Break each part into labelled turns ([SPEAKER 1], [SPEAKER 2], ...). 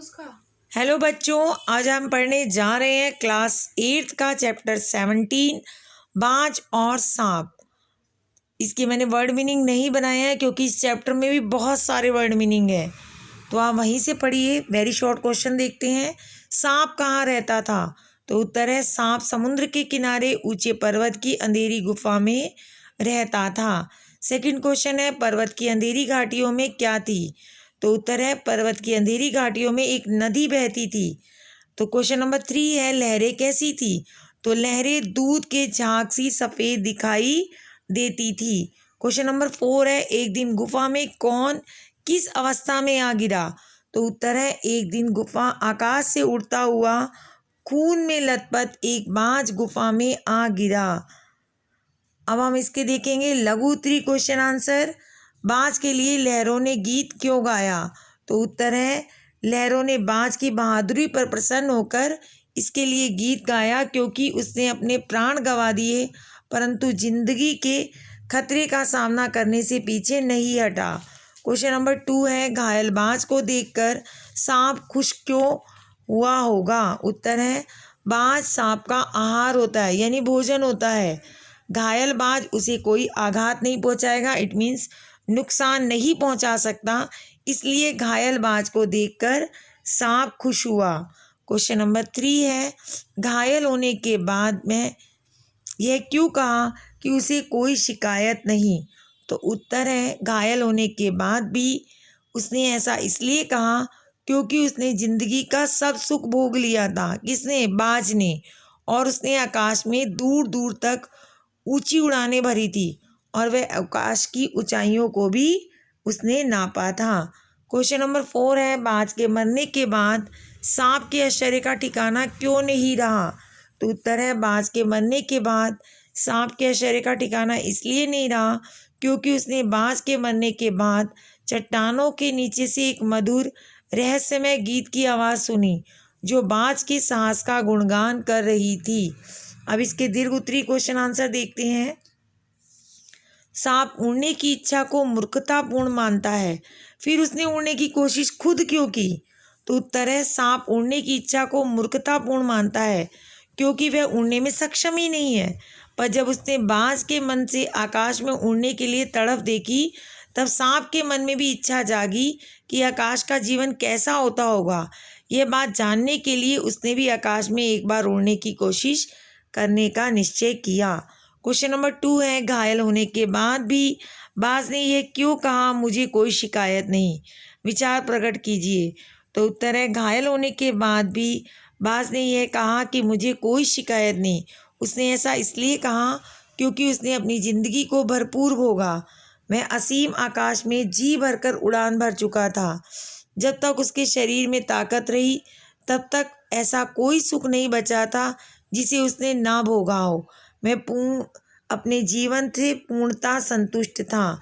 [SPEAKER 1] उसका।
[SPEAKER 2] हेलो बच्चों, आज हम पढ़ने जा रहे हैं क्लास 8 का चैप्टर 17 बाज और सांप। इसके मैंने वर्ड मीनिंग नहीं बनाया है क्योंकि इस चैप्टर में भी बहुत सारे वर्ड मीनिंग है, तो आप वहीं से पढ़िए। वेरी शॉर्ट क्वेश्चन देखते हैं। सांप कहाँ रहता था? तो उत्तर है सांप समुद्र के किनारे ऊंचे पर्वत की अंधेरी गुफा में रहता था। सेकंड क्वेश्चन है पर्वत की अंधेरी घाटियों में क्या थी? तो उत्तर है पर्वत की अंधेरी घाटियों में एक नदी बहती थी। तो क्वेश्चन नंबर 3 है लहरें कैसी थी? तो लहरें दूध के झाग सी सफ़ेद दिखाई देती थी। क्वेश्चन नंबर 4 है एक दिन गुफा में कौन किस अवस्था में आ गिरा? तो उत्तर है एक दिन गुफा आकाश से उड़ता हुआ खून में लथपथ एक बाज गुफा में आ गिरा। अब हम इसके देखेंगे लघु उत्तरी क्वेश्चन आंसर। बाज के लिए लहरों ने गीत क्यों गाया? तो उत्तर है लहरों ने बाज की बहादुरी पर प्रसन्न होकर इसके लिए गीत गाया क्योंकि उसने अपने प्राण गंवा दिए परंतु जिंदगी के खतरे का सामना करने से पीछे नहीं हटा। क्वेश्चन नंबर 2 है घायल बाज को देखकर सांप खुश क्यों हुआ होगा? उत्तर है बाज सांप का आहार होता है, यानी भोजन होता है। घायल बाज उसे कोई आघात नहीं पहुंचाएगा, इट मीन्स नुकसान नहीं पहुंचा सकता, इसलिए घायल बाज को देखकर सांप खुश हुआ। क्वेश्चन नंबर 3 है घायल होने के बाद में यह क्यों कहा कि उसे कोई शिकायत नहीं? तो उत्तर है घायल होने के बाद भी उसने ऐसा इसलिए कहा क्योंकि उसने जिंदगी का सब सुख भोग लिया था। किसने? बाज ने। और उसने आकाश में दूर दूर तक ऊंची उड़ानें भरी थी और वह आकाश की ऊंचाइयों को भी उसने नापा था। क्वेश्चन नंबर 4 है बाज के मरने के बाद सांप के आश्चर्य का ठिकाना क्यों नहीं रहा? तो उत्तर है बाज के मरने के बाद सांप के आश्चर्य का ठिकाना इसलिए नहीं रहा क्योंकि उसने बाज के मरने के बाद चट्टानों के नीचे से एक मधुर रहस्यमय गीत की आवाज़ सुनी जो बाज के साहस का गुणगान कर रही थी। अब इसके दीर्घ उत्तरी क्वेश्चन आंसर देखते हैं। सांप उड़ने की इच्छा को मूर्खतापूर्ण मानता है, फिर उसने उड़ने की कोशिश खुद क्यों की? तो उत्तर है सांप उड़ने की इच्छा को मूर्खतापूर्ण मानता है क्योंकि वह उड़ने में सक्षम ही नहीं है। पर जब उसने बाज के मन से आकाश में उड़ने के लिए तड़प देखी तब सांप के मन में भी इच्छा जागी कि आकाश का जीवन कैसा होता होगा। यह बात जानने के लिए उसने भी आकाश में एक बार उड़ने की कोशिश करने का निश्चय किया। क्वेश्चन नंबर 2 है घायल होने के बाद भी बाज ने यह क्यों कहा मुझे कोई शिकायत नहीं? विचार प्रकट कीजिए। तो उत्तर है घायल होने के बाद भी बाज ने यह कहा कि मुझे कोई शिकायत नहीं। उसने ऐसा इसलिए कहा क्योंकि उसने अपनी ज़िंदगी को भरपूर भोगा। वह असीम आकाश में जी भरकर उड़ान भर चुका था। जब तक उसके शरीर में ताकत रही तब तक ऐसा कोई सुख नहीं बचा था जिसे उसने ना भोगा हो। मैं अपने जीवन से पूर्णतः संतुष्ट था।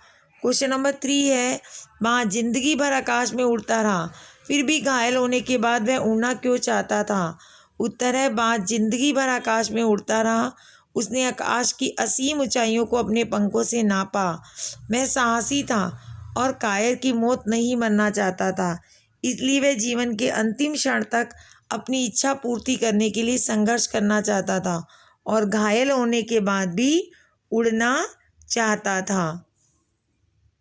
[SPEAKER 2] क्वेश्चन नंबर 3 है बाज जिंदगी भर आकाश में उड़ता रहा फिर भी घायल होने के बाद वह उड़ना क्यों चाहता था? उत्तर है बाज जिंदगी भर आकाश में उड़ता रहा, उसने आकाश की असीम ऊंचाइयों को अपने पंखों से नापा। वह साहसी था और कायर की मौत नहीं मरना चाहता था, इसलिए वह जीवन के अंतिम क्षण तक अपनी इच्छा पूर्ति करने के लिए संघर्ष करना चाहता था और घायल होने के बाद भी उड़ना चाहता था।